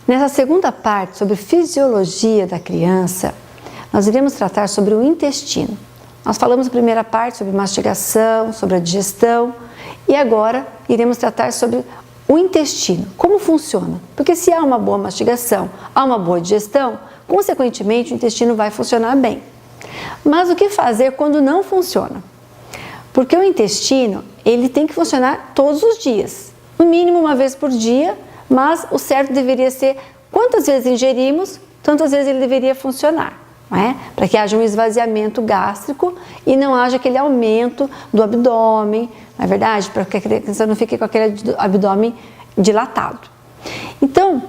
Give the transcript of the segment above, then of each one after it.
Nessa segunda parte, sobre fisiologia da criança, nós iremos tratar sobre o intestino. Nós falamos na primeira parte sobre mastigação, sobre a digestão, e agora iremos tratar sobre o intestino, como funciona. Porque se há uma boa mastigação, há uma boa digestão, consequentemente o intestino vai funcionar bem. Mas o que fazer quando não funciona? Porque o intestino, ele tem que funcionar todos os dias, no mínimo uma vez por dia, mas o certo deveria ser quantas vezes ingerimos, tantas vezes ele deveria funcionar, não é? Para que haja um esvaziamento gástrico e não haja aquele aumento do abdômen, não é verdade? Para que a criança não fique com aquele abdômen dilatado. Então,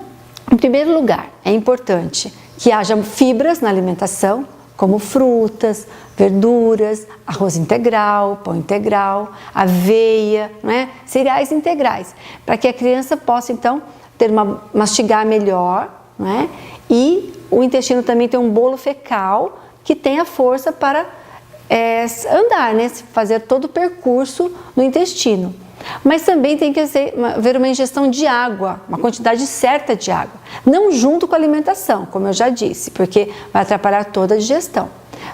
em primeiro lugar, é importante que haja fibras na alimentação, como frutas, verduras, arroz integral, pão integral, aveia, né? Cereais integrais, para que a criança possa então mastigar melhor, né? E o intestino também tem um bolo fecal que tem a força para andar, né? Fazer todo o percurso no intestino. Mas também tem que haver uma ingestão de água, uma quantidade certa de água, não junto com a alimentação, como eu já disse, porque vai atrapalhar toda a digestão.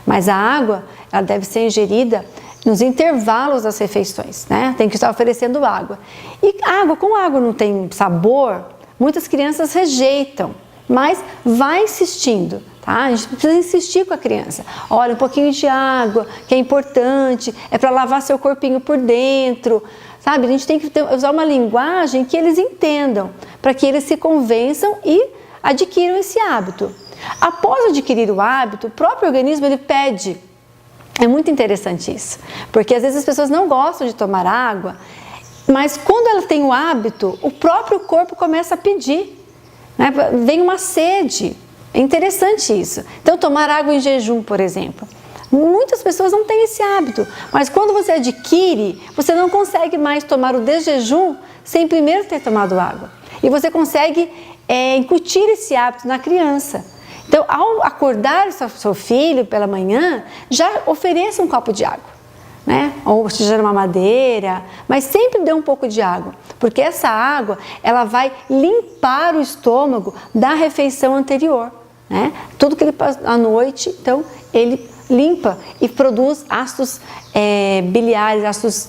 Mas a água, ela deve ser ingerida nos intervalos das refeições, né? Tem que estar oferecendo água. E como a água não tem sabor, muitas crianças rejeitam, mas vai insistindo, tá? A gente precisa insistir com a criança. Olha, um pouquinho de água, que é importante, é para lavar seu corpinho por dentro. Sabe, a gente tem que usar uma linguagem que eles entendam, para que eles se convençam e adquiram esse hábito. Após adquirir o hábito, o próprio organismo ele pede. É muito interessante isso, porque às vezes as pessoas não gostam de tomar água, mas quando ela tem o hábito, o próprio corpo começa a pedir, né? Vem uma sede. É interessante isso. Então, tomar água em jejum, por exemplo. Muitas pessoas não têm esse hábito, mas quando você adquire, você não consegue mais tomar o desjejum sem primeiro ter tomado água. E você consegue incutir esse hábito na criança. Então, ao acordar seu filho pela manhã, já ofereça um copo de água, né? Ou seja, uma mamadeira, mas sempre dê um pouco de água, porque essa água ela vai limpar o estômago da refeição anterior, né? Tudo que ele passa à noite, então ele limpa e produz ácidos biliares, ácidos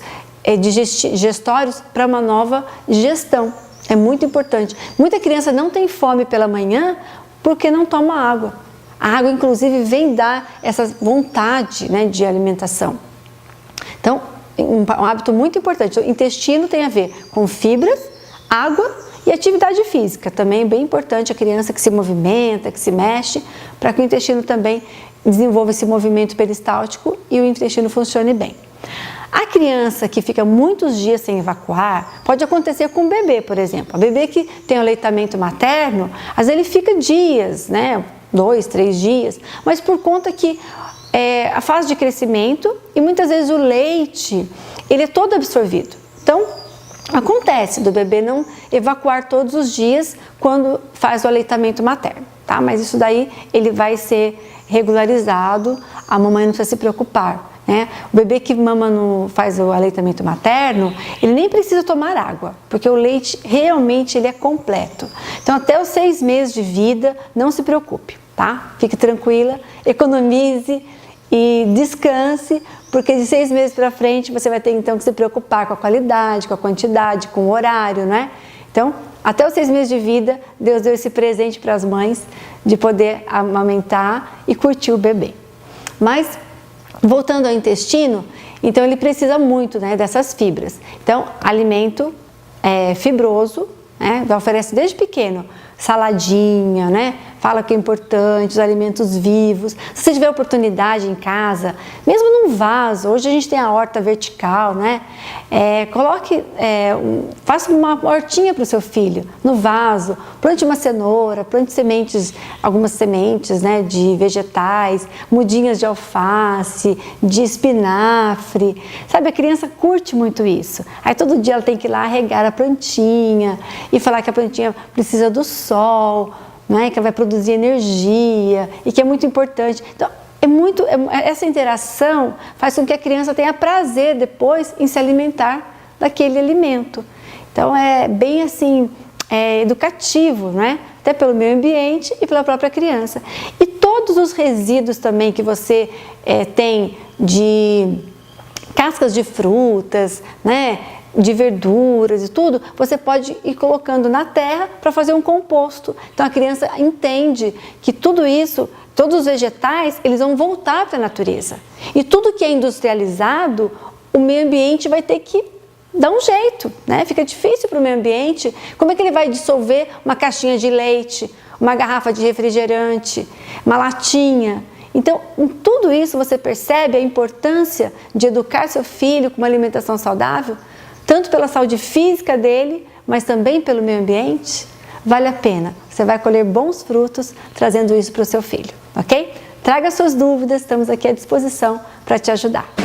digestórios para uma nova digestão. É muito importante. Muita criança não tem fome pela manhã porque não toma água. A água, inclusive, vem dar essa vontade, né, de alimentação. Então, um hábito muito importante. O intestino tem a ver com fibras, água e atividade física. Também é bem importante a criança que se movimenta, que se mexe, para que o intestino também desenvolva esse movimento peristáltico e o intestino funcione bem. A criança que fica muitos dias sem evacuar, pode acontecer com o bebê, por exemplo. O bebê que tem o aleitamento materno, às vezes ele fica dias, né? 2, 3 dias, mas por conta que a fase de crescimento e muitas vezes o leite, ele é todo absorvido. Então, acontece do bebê não evacuar todos os dias quando faz o aleitamento materno, tá? Mas isso daí ele vai ser regularizado, a mamãe não precisa se preocupar, né? O bebê que faz o aleitamento materno, ele nem precisa tomar água, porque o leite realmente ele é completo. Então até os 6 meses de vida, não se preocupe, tá? Fique tranquila, economize e descanse, porque de 6 meses para frente você vai ter então que se preocupar com a qualidade, com a quantidade, com o horário, né? Então, até os 6 meses de vida, Deus deu esse presente para as mães de poder amamentar e curtir o bebê. Mas, voltando ao intestino, então ele precisa muito, né, dessas fibras. Então, alimento fibroso, né, oferece desde pequeno saladinha, né? Fala que é importante, os alimentos vivos. Se você tiver oportunidade em casa, mesmo num vaso, hoje a gente tem a horta vertical, né? Faça uma hortinha para o seu filho no vaso, plante uma cenoura, plante algumas sementes, né, de vegetais, mudinhas de alface, de espinafre. Sabe, a criança curte muito isso. Aí todo dia ela tem que ir lá regar a plantinha e falar que a plantinha precisa do sol, né, que ela vai produzir energia e que é muito importante. Então, essa interação faz com que a criança tenha prazer depois em se alimentar daquele alimento. Então, é bem assim, educativo, né, até pelo meio ambiente e pela própria criança. E todos os resíduos também que você tem de cascas de frutas, né, de verduras e tudo, você pode ir colocando na terra para fazer um composto. Então a criança entende que tudo isso, todos os vegetais, eles vão voltar para a natureza. E tudo que é industrializado, o meio ambiente vai ter que dar um jeito, né? Fica difícil para o meio ambiente. Como é que ele vai dissolver uma caixinha de leite, uma garrafa de refrigerante, uma latinha? Então, em tudo isso você percebe a importância de educar seu filho com uma alimentação saudável, tanto pela saúde física dele, mas também pelo meio ambiente. Vale a pena. Você vai colher bons frutos trazendo isso para o seu filho, ok? Traga suas dúvidas, estamos aqui à disposição para te ajudar.